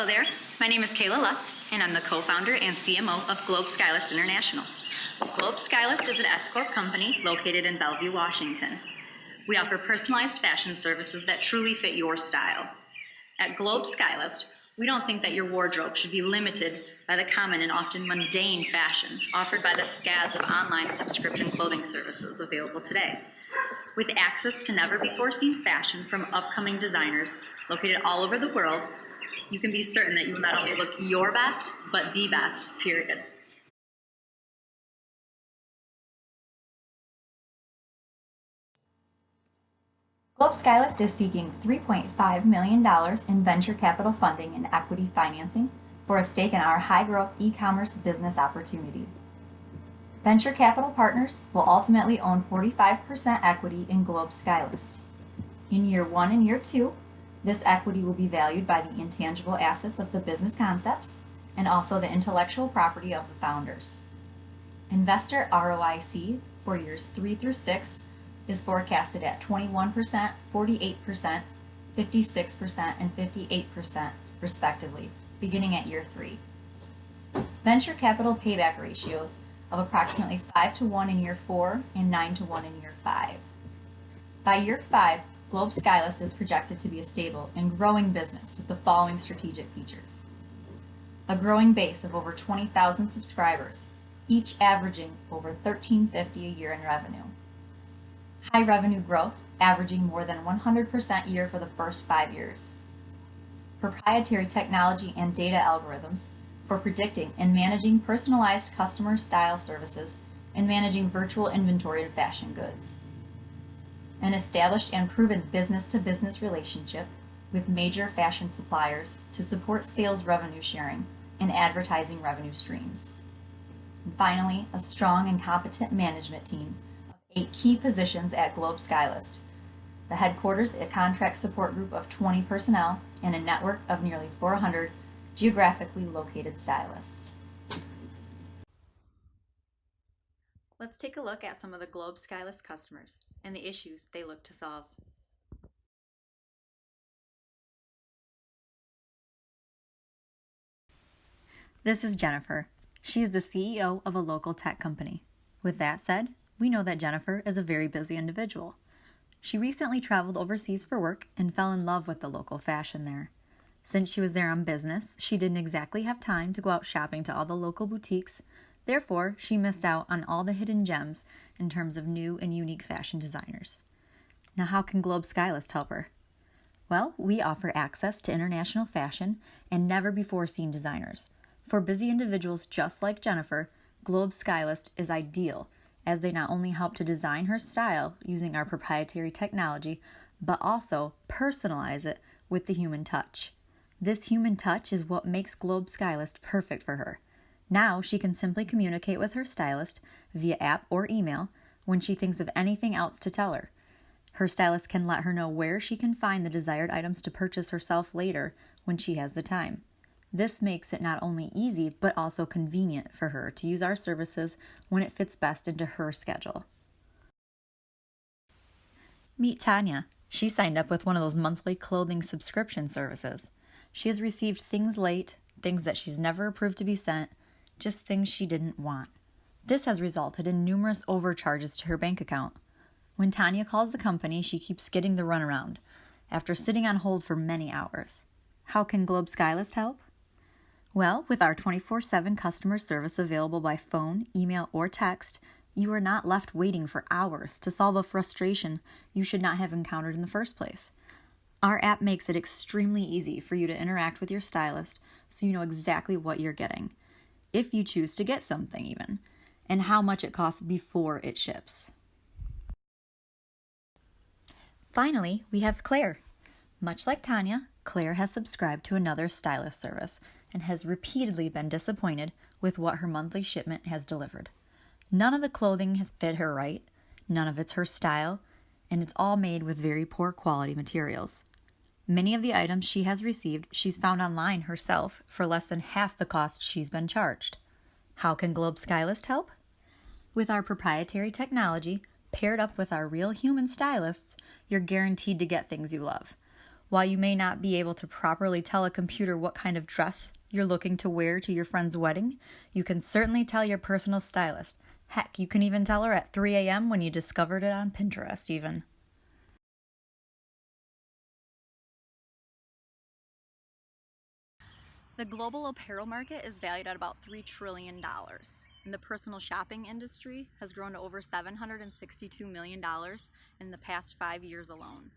Hello there, my name is Kayla Lutz, and I'm the co-founder and CMO of Globe Skylist International. Globe Skylist is an S-Corp company located in Bellevue, Washington. We offer personalized fashion services that truly fit your style. At Globe Skylist, we don't think that your wardrobe should be limited by the common and often mundane fashion offered by the scads of online subscription clothing services available today. With access to never-before-seen fashion from upcoming designers located all over the world, you can be certain that you will not only look your best, but the best, period. Globe Skylist is seeking $3.5 million in venture capital funding and equity financing for a stake in our high-growth e-commerce business opportunity. Venture capital partners will ultimately own 45% equity in Globe Skylist. In year 1 and year 2, this equity will be valued by the intangible assets of the business concepts and also the intellectual property of the founders. Investor ROIC for years 3 through 6 is forecasted at 21%, 48%, 56%, and 58% respectively, beginning at year 3. Venture capital payback ratios of approximately 5-to-1 in year 4 and 9-to-1 in year 5. By year 5, Globe Skylist is projected to be a stable and growing business with the following strategic features. A growing base of over 20,000 subscribers, each averaging over $1,350 a year in revenue. High revenue growth, averaging more than 100% a year for the first 5 years. Proprietary technology and data algorithms for predicting and managing personalized customer style services and managing virtual inventory of fashion goods. An established and proven business-to-business relationship with major fashion suppliers to support sales revenue sharing and advertising revenue streams. And finally, a strong and competent management team of 8 key positions at Globe Skylist. The headquarters, a contract support group of 20 personnel, and a network of nearly 400 geographically located stylists. Let's take a look at some of the Globe Skylist customers and the issues they look to solve. This is Jennifer. She is the CEO of a local tech company. With that said, we know that Jennifer is a very busy individual. She recently traveled overseas for work and fell in love with the local fashion there. Since she was there on business, she didn't exactly have time to go out shopping to all the local boutiques. Therefore, she missed out on all the hidden gems in terms of new and unique fashion designers. Now, how can Globe Skylist help her? Well, we offer access to international fashion and never-before-seen designers. For busy individuals just like Jennifer, Globe Skylist is ideal, as they not only help to design her style using our proprietary technology, but also personalize it with the human touch. This human touch is what makes Globe Skylist perfect for her. Now she can simply communicate with her stylist via app or email when she thinks of anything else to tell her. Her stylist can let her know where she can find the desired items to purchase herself later when she has the time. This makes it not only easy, but also convenient for her to use our services when it fits best into her schedule. Meet Tanya. She signed up with one of those monthly clothing subscription services. She has received things late, things that she's never approved to be sent, just things she didn't want. This has resulted in numerous overcharges to her bank account. When Tanya calls the company, she keeps getting the runaround after sitting on hold for many hours. How can Globe Skylist help? Well, with our 24/7 customer service available by phone, email, or text, you are not left waiting for hours to solve a frustration you should not have encountered in the first place. Our app makes it extremely easy for you to interact with your stylist so you know exactly what you're getting, if you choose to get something even, and how much it costs before it ships. Finally, we have Claire. Much like Tanya, Claire has subscribed to another stylist service and has repeatedly been disappointed with what her monthly shipment has delivered. None of the clothing has fit her right, none of it's her style, and it's all made with very poor quality materials. Many of the items she has received, she's found online herself for less than half the cost she's been charged. How can Globe Skylist help? With our proprietary technology, paired up with our real human stylists, you're guaranteed to get things you love. While you may not be able to properly tell a computer what kind of dress you're looking to wear to your friend's wedding, you can certainly tell your personal stylist. Heck, you can even tell her at 3 a.m. when you discovered it on Pinterest even. The global apparel market is valued at about $3 trillion, and the personal shopping industry has grown to over $762 million in the past 5 years alone.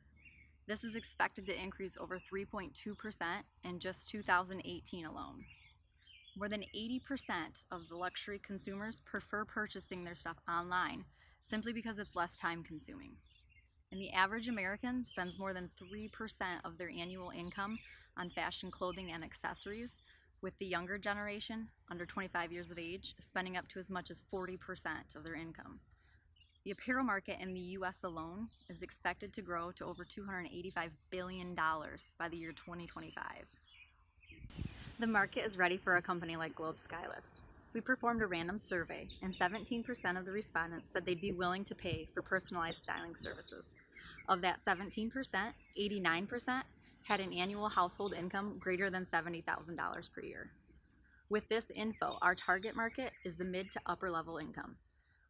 This is expected to increase over 3.2% in just 2018 alone. More than 80% of the luxury consumers prefer purchasing their stuff online simply because it's less time consuming. And the average American spends more than 3% of their annual income on fashion, clothing, and accessories, with the younger generation, under 25 years of age, spending up to as much as 40% of their income. The apparel market in the US alone is expected to grow to over $285 billion by the year 2025. The market is ready for a company like Globe Skylist. We performed a random survey, and 17% of the respondents said they'd be willing to pay for personalized styling services. Of that 17%, 89% had an annual household income greater than $70,000 per year. With this info, our target market is the mid to upper level income.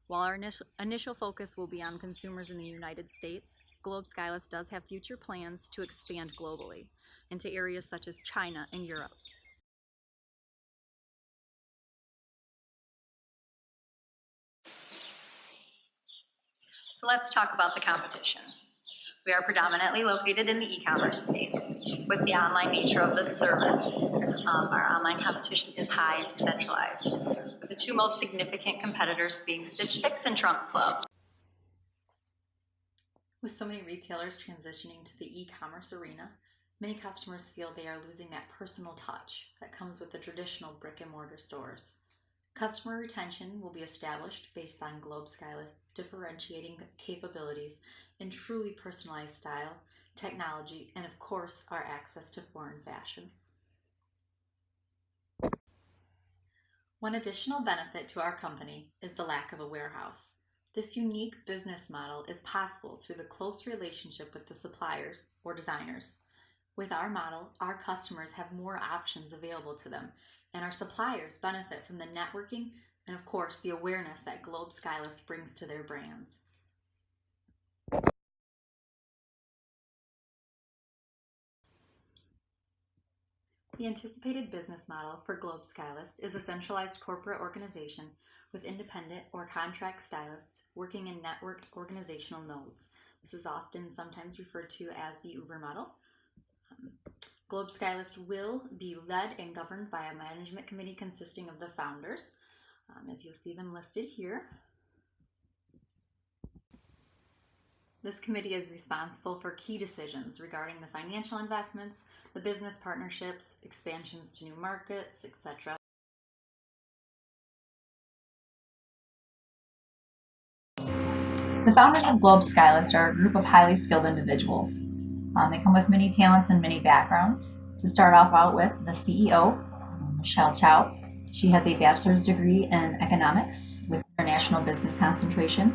While our initial focus will be on consumers in the United States, Globe Skylist does have future plans to expand globally into areas such as China and Europe. So let's talk about the competition. We are predominantly located in the e-commerce space. With the online nature of this service, our online competition is high and decentralized, with the two most significant competitors being Stitch Fix and Trunk Club. With so many retailers transitioning to the e-commerce arena, many customers feel they are losing that personal touch that comes with the traditional brick-and-mortar stores. Customer retention will be established based on Globe Skylist's differentiating capabilities in truly personalized style, technology, and of course, our access to foreign fashion. One additional benefit to our company is the lack of a warehouse. This unique business model is possible through the close relationship with the suppliers or designers. With our model, our customers have more options available to them, and our suppliers benefit from the networking and, of course, the awareness that Globe Skylist brings to their brands. The anticipated business model for Globe Skylist is a centralized corporate organization with independent or contract stylists working in networked organizational nodes. This is often sometimes referred to as the Uber model. Globe Skylist will be led and governed by a management committee consisting of the founders, as you'll see them listed here. This committee is responsible for key decisions regarding the financial investments, the business partnerships, expansions to new markets, etc. The founders of Globe Skylist are a group of highly skilled individuals. They come with many talents and many backgrounds. To start off out with, the CEO, Michelle Chow. She has a bachelor's degree in economics with international business concentration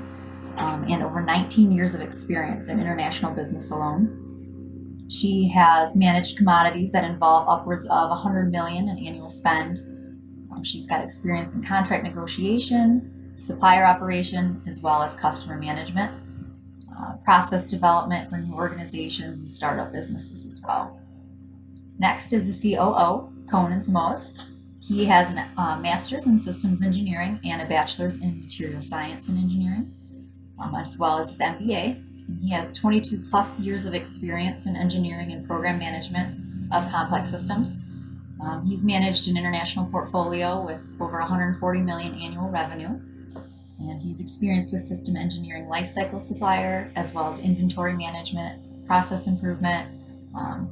and over 19 years of experience in international business alone. She has managed commodities that involve upwards of $100 million in annual spend. She's got experience in contract negotiation, supplier operation, as well as customer management, process development for new organizations and startup businesses as well. Next is the COO, Conan Samoas. He has a master's in systems engineering and a bachelor's in material science and engineering, as well as his MBA. He has 22 plus years of experience in engineering and program management of complex systems. He's managed an international portfolio with over 140 million annual revenue. And he's experienced with system engineering lifecycle supplier, as well as inventory management, process improvement,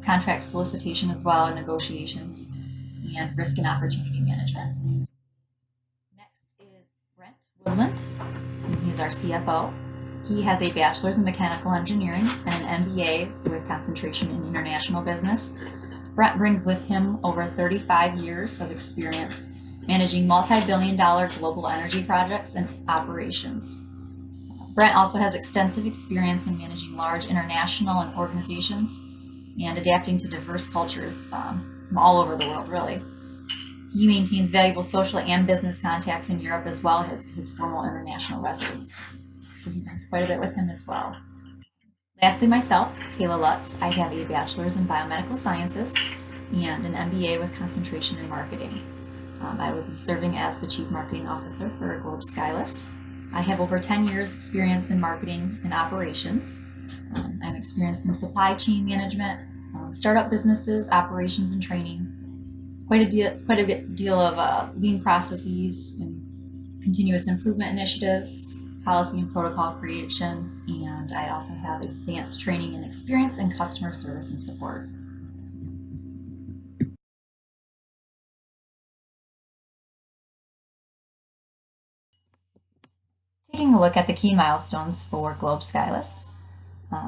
contract solicitation as well, and negotiations, and risk and opportunity management. Next is Brent Woodland. He is our CFO. He has a bachelor's in mechanical engineering and an MBA with concentration in international business. Brent brings with him over 35 years of experience managing multi-billion-dollar global energy projects and operations. Brent also has extensive experience in managing large international and organizations and adapting to diverse cultures from all over the world, really. He maintains valuable social and business contacts in Europe as well as his formal international residences. So he brings quite a bit with him as well. Lastly, myself, Kayla Lutz. I have a bachelor's in biomedical sciences and an MBA with concentration in marketing. I will be serving as the Chief Marketing Officer for Globe Skylist. I have over 10 years experience in marketing and operations. I'm experienced in supply chain management, startup businesses, operations and training, quite a good deal of lean processes and continuous improvement initiatives, policy and protocol creation, and I also have advanced training and experience in customer service and support. Taking a look at the key milestones for Globe Skylist.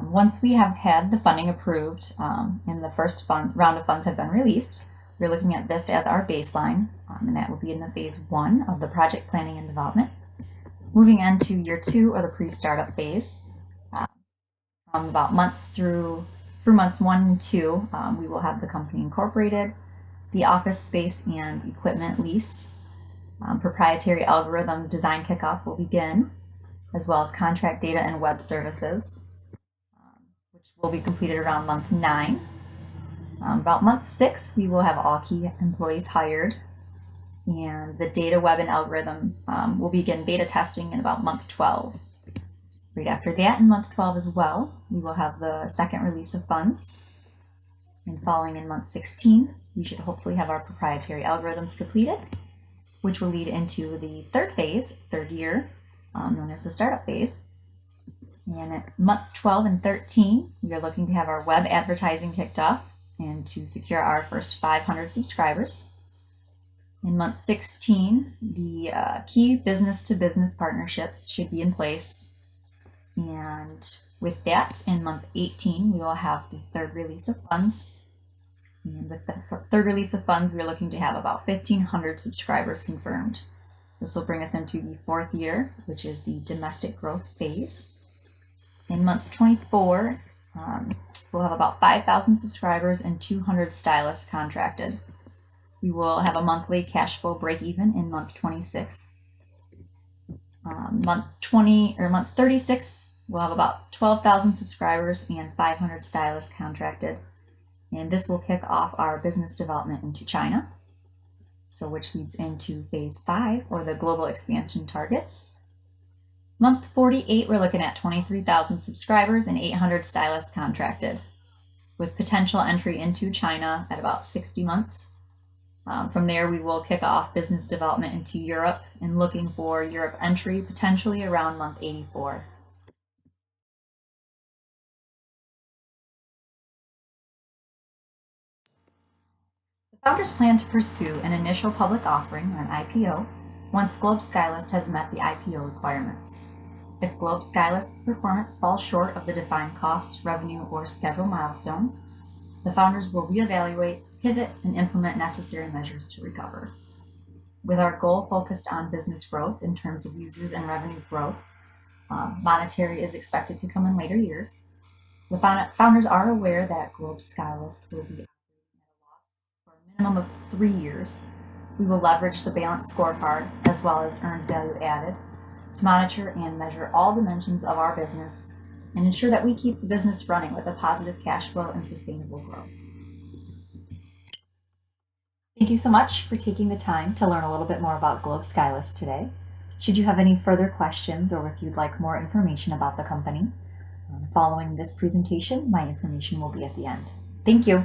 Once we have had the funding approved and the first round of funds have been released, we're looking at this as our baseline, and that will be in the phase 1 of the project planning and development. Moving on to year 2, or the pre-startup phase, from about months through months 1 and 2, we will have the company incorporated, the office space and equipment leased, proprietary algorithm design kickoff will begin, as well as contract data and web services, which will be completed around month 9. About month 6, we will have all key employees hired, and the data, web, and algorithm will begin beta testing in about month 12. Right after that, in month 12 as well, we will have the second release of funds. And following in month 16, we should hopefully have our proprietary algorithms completed, which will lead into the third phase, third year, known as the startup phase. And at months 12 and 13, we are looking to have our web advertising kicked off and to secure our first 500 subscribers. In month 16, the key business-to-business partnerships should be in place. And with that, in month 18, we will have the third release of funds. And with the third release of funds, we're looking to have about 1,500 subscribers confirmed. This will bring us into the 4th year, which is the domestic growth phase. In months 24, we'll have about 5,000 subscribers and 200 stylists contracted. We will have a monthly cash flow break even in month 26. Month 36, we'll have about 12,000 subscribers and 500 stylists contracted. And this will kick off our business development into China, so which leads into phase 5, or the global expansion targets. Month 48, we're looking at 23,000 subscribers and 800 stylists contracted, with potential entry into China at about 60 months. From there, we will kick off business development into Europe and looking for Europe entry potentially around month 84. The founders plan to pursue an initial public offering, or an IPO, once Globe Skylist has met the IPO requirements. If Globe Skylist's performance falls short of the defined cost, revenue, or schedule milestones, the founders will reevaluate, pivot, and implement necessary measures to recover. With our goal focused on business growth in terms of users and revenue growth, monetary is expected to come in later years. The founders are aware that Globe Skylist will be operating at a loss for a minimum of 3 years. We will leverage the balanced scorecard as well as earned value added to monitor and measure all dimensions of our business and ensure that we keep the business running with a positive cash flow and sustainable growth. Thank you so much for taking the time to learn a little bit more about Globe Skylist today. Should you have any further questions or if you'd like more information about the company, following this presentation, my information will be at the end. Thank you.